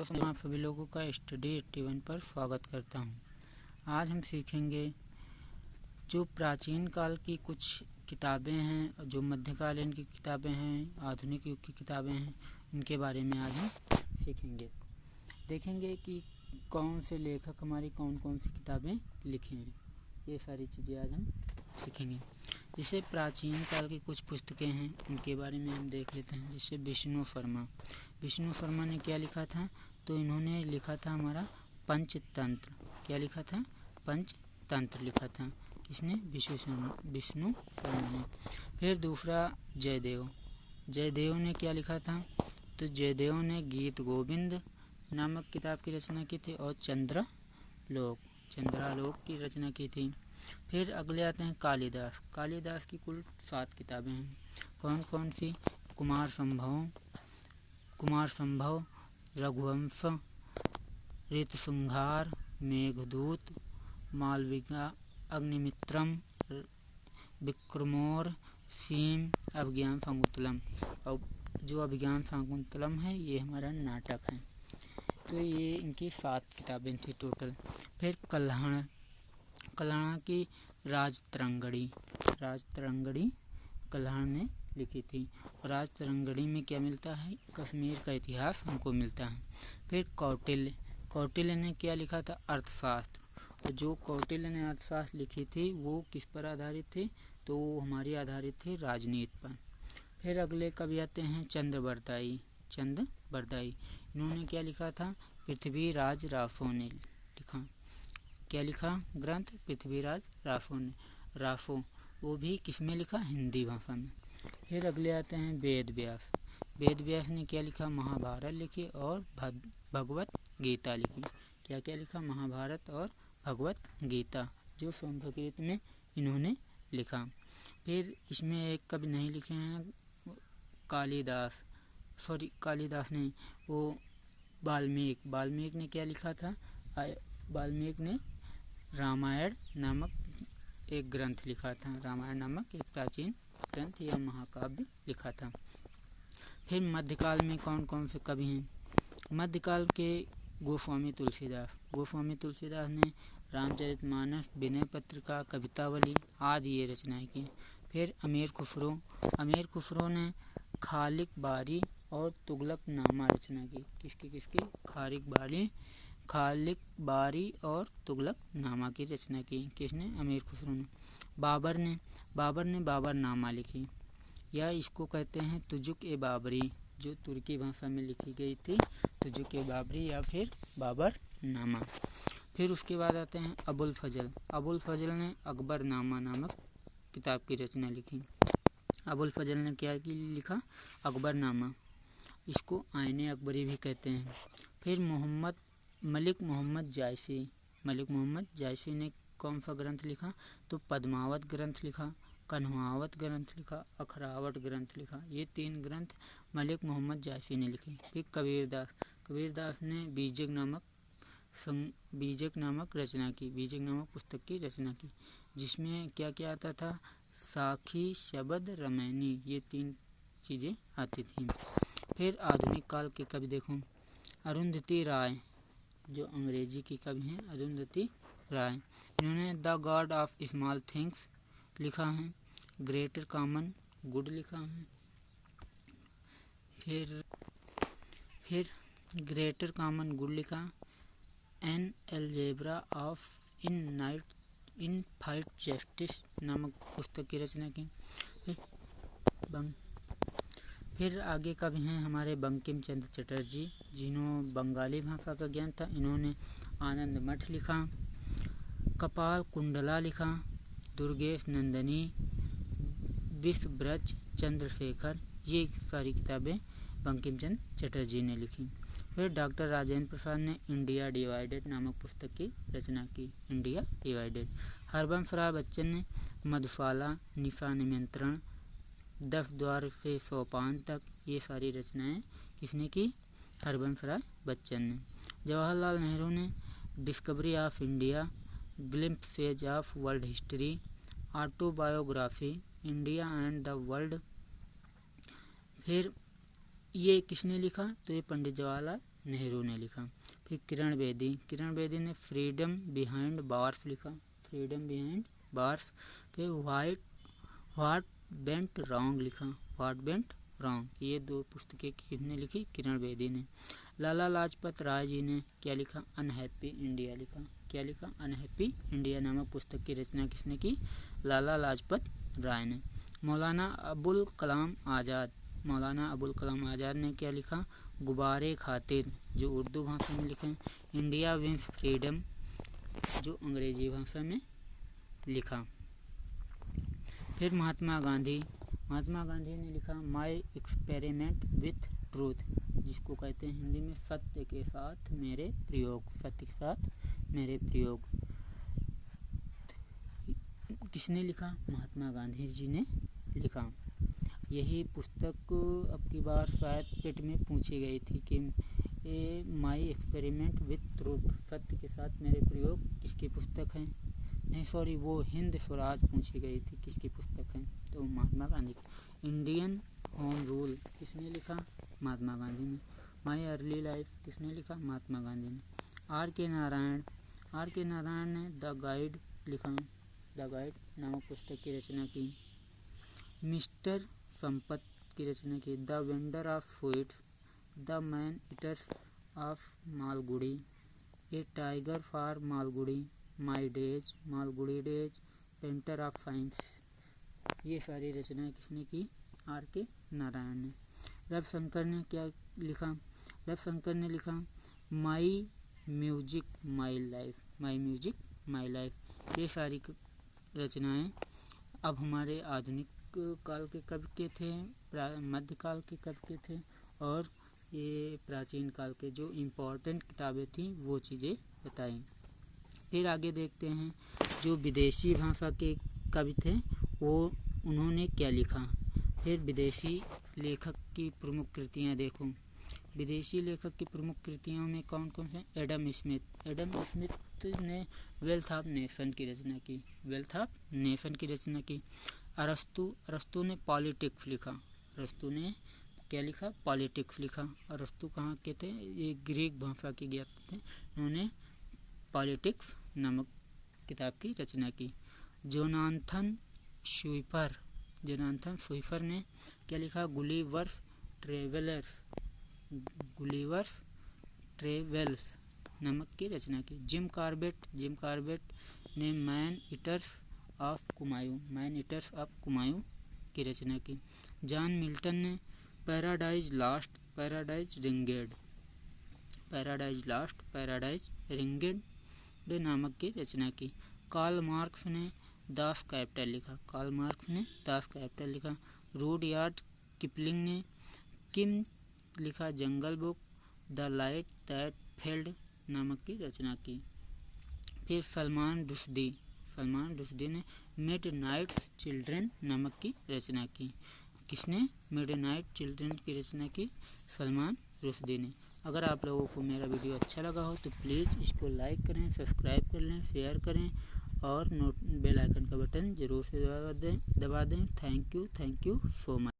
आप सभी लोगों का स्टडी 81 पर स्वागत करता हूं। आज हम सीखेंगे जो प्राचीन काल की कुछ किताबें हैं, जो मध्यकालीन की किताबें हैं, आधुनिक युग की किताबें हैं, इनके बारे में आज हम सीखेंगे। देखेंगे कि कौन से लेखक हमारी कौन कौन सी किताबें लिखे हैं, ये सारी चीज़ें आज हम सीखेंगे। जैसे प्राचीन काल की कुछ पुस्तकें हैं, उनके बारे में हम देख लेते हैं। जैसे विष्णु शर्मा ने क्या लिखा था, तो इन्होंने लिखा था हमारा पंचतंत्र। क्या लिखा था? पंचतंत्र लिखा था। इसने विष्णु शर्मा ने। फिर दूसरा जयदेव ने क्या लिखा था, तो जयदेव ने गीत गोविंद नामक किताब की रचना की थी और चंद्रालोक की रचना की थी। फिर अगले आते हैं कालिदास की कुल 7 किताबें हैं। कौन कौन सी? कुमार संभव, रघुवंश, ऋतुसंहार, मेघदूत, मालविका, अग्निमित्रम, विक्रमोर, सीम, अभिज्ञान शाकुंतलम। और जो अभिज्ञान शाकुंतलम है ये हमारा नाटक है। तो ये इनकी 7 किताबें थी टोटल। फिर कल्हण की राजतरंगड़ी कल्हण ने लिखी थी। राजतरंगड़ी में क्या मिलता है? कश्मीर का इतिहास हमको मिलता है। फिर कौटिल्य ने क्या लिखा था? अर्थशास्त्र। और जो कौटिल्य ने अर्थशास्त्र लिखी थी वो किस पर आधारित थी? तो वो हमारी आधारित थी राजनीति पर। फिर अगले कवि आते हैं चंद्रबरदाई। इन्होंने क्या लिखा था? पृथ्वीराज रासो ने लिखा। क्या लिखा ग्रंथ? पृथ्वीराज रासो। वो भी किस में लिखा? हिंदी भाषा में। फिर अगले आते हैं वेद व्यास ने क्या लिखा? महाभारत लिखी और भगवत गीता लिखी। क्या लिखा? महाभारत और भगवत गीता, जो सोमप्रकृत में इन्होंने लिखा। फिर इसमें एक कवि नहीं लिखे हैं, कालिदास ने, वो वाल्मीकि ने क्या लिखा था? वाल्मीकि ने रामायण नामक एक ग्रंथ लिखा था। रामायण नामक एक प्राचीन ग्रंथ या महाकाव्य लिखा था। फिर मध्यकाल में कौन कौन से कवि हैं? मध्यकाल के गोस्वामी तुलसीदास ने रामचरितमानस, विनय पत्रिका, कवितावली आदि ये रचनाएं की। फिर अमीर खुसरो ने खालिक बारी और तुगलक नामा रचना की। किसकी? खालिक बारी और तुगलक नामा की रचना की। किसने? अमीर खुसरो ने। बाबर ने बाबर नामा लिखी, या इसको कहते हैं तुजुक ए बाबरी, जो तुर्की भाषा में लिखी गई थी। तुजुक ए बाबरी या फिर बाबर नामा। फिर उसके बाद आते हैं अबुल फजल ने अकबर नामा नामक किताब की रचना लिखी। अबुल फजल ने क्या लिखा? अकबर नामा। इसको आईने अकबरी भी कहते हैं। फिर मलिक मोहम्मद जायसी ने कौन सा ग्रंथ लिखा? तो पद्मावत ग्रंथ लिखा, कन्हावत ग्रंथ लिखा, अखरावट ग्रंथ लिखा। ये 3 ग्रंथ मलिक मोहम्मद जायसी ने लिखे। फिर कबीरदास ने बीजक नामक पुस्तक की रचना की, जिसमें क्या क्या आता था? साखी, शबद, रमैनी, ये 3 चीज़ें आती थी। फिर आधुनिक काल के कवि देखो, अरुंधति राय, जो अंग्रेजी की कवि हैं, अरुंधति राय। इन्होंने the God of small things लिखा है। ग्रेटर कॉमन गुड लिखा है। फिर ग्रेटर कॉमन गुड लिखा। An algebra of infinite justice नामक पुस्तक की रचना की। फिर आगे कवि हैं हमारे बंकिम चंद्र चटर्जी, जिन्होंने बंगाली भाषा का ज्ञान था। इन्होंने आनंद मठ लिखा, कपाल कुंडला लिखा, दुर्गेश नंदनी, विश्वब्रज चंद्रशेखर, ये सारी किताबें बंकिम चंद्र चटर्जी ने लिखी। फिर डॉक्टर राजेंद्र प्रसाद ने इंडिया डिवाइडेड नामक पुस्तक की रचना की। India divided. हरबंस राय बच्चन ने मधुशाला, निशा निमंत्रण, 10 द्वार से सोपान तक, ये सारी रचनाएं किसने की? हरबंस राय बच्चन ने। जवाहरलाल नेहरू ने discovery of India, glimpses of world history, autobiography, India and the world. फिर ये किसने लिखा? तो ये पंडित जवाहरलाल नेहरू ने लिखा। फिर किरण बेदी ने फ्रीडम बिहाइंड बार्स लिखा, फ्रीडम बिहाइंड बार्स। फिर व्हाट वेंट रॉन्ग लिखा, व्हाट वेंट रॉन्ग। ये 2 पुस्तकें किसने लिखी? किरण बेदी ने। लाला लाजपत राय जी ने क्या लिखा? अनहैप्पी इंडिया लिखा। क्या लिखा? अनहैप्पी इंडिया नामक पुस्तक की रचना किसने की? लाला लाजपत राय ने। मौलाना अबुल कलाम आज़ाद ने क्या लिखा? गुब्बारे खातिर, जो उर्दू भाषा में लिखा है। इंडिया विंस फ्रीडम, जो अंग्रेजी भाषा में लिखा। फिर महात्मा गांधी ने लिखा माय एक्सपेरिमेंट विथ ट्रूथ, जिसको कहते हैं हिंदी में सत्य के साथ मेरे प्रयोग। किसने लिखा? महात्मा गांधी जी ने लिखा। यही पुस्तक अब की बार शायद पेट में पूछी गई थी कि माय एक्सपेरिमेंट विथ ट्रूथ, सत्य के साथ मेरे प्रयोग किसकी पुस्तक है? नहीं सॉरी, वो हिंद स्वराज पूछी गई थी, किसकी पुस्तक है? तो महात्मा गांधी की। इंडियन होम रूल किसने लिखा? महात्मा गांधी ने। माय अर्ली लाइफ किसने लिखा? महात्मा गांधी ने। आर के नारायण ने द गाइड लिखा, द गाइड नामक पुस्तक की रचना की। मिस्टर संपत की रचना की। The vendor of sweets, the man eaters of Malgudi, A tiger for Malgudi, my days, Malgudi days, painter of science. ये सारी रचनाएं किसने की? आर के नारायण ने। रविशंकर ने क्या लिखा? रविशंकर ने लिखा my music my life, my music my life. ये सारी रचनाएं अब हमारे आधुनिक काल के कवि के थे, मध्यकाल के कवि के थे, और ये प्राचीन काल के जो इम्पोर्टेंट किताबें थी वो चीज़ें बताई। फिर आगे देखते हैं जो विदेशी भाषा के कवि थे वो उन्होंने क्या लिखा। फिर विदेशी लेखक की प्रमुख कृतियाँ देखो। विदेशी लेखक की प्रमुख कृतियों में कौन कौन से? एडम स्मिथ ने वेल्थ ऑफ नेशन की रचना की, वेल्थ ऑफ नेशन की रचना की। अरस्तु ने पॉलिटिक्स लिखा, अरस्तु ने क्या लिखा? पॉलिटिक्स लिखा। अरस्तु कहाँ के थे? ये ग्रीक भाषा के ज्ञाता थे, उन्होंने पॉलिटिक्स नामक किताब की रचना की। जोनाथन स्विफर ने क्या लिखा? गुलिवर्स ट्रेवल्स नामक की रचना की। जिम कॉर्बेट ने मैन ईटर्स ऑफ कुमायूं की रचना की। जॉन मिल्टन ने पैराडाइज लॉस्ट पैराडाइज रिंगेड नामक की रचना की। कार्ल मार्क्स ने दास कैपिटल लिखा। रूडयार्ड किपलिंग ने लिखा jungle book, the light that failed नामक की रचना की। फिर सलमान रुश्दी ने मिडनाइट चिल्ड्रन नामक की रचना की। किसने मिडनाइट चिल्ड्रन की रचना की? सलमान रुश्दी ने। अगर आप लोगों को मेरा वीडियो अच्छा लगा हो तो प्लीज़ इसको लाइक करें, सब्सक्राइब कर लें, शेयर करें और बेल आइकन का बटन ज़रूर से दबा दें। Thank you so much.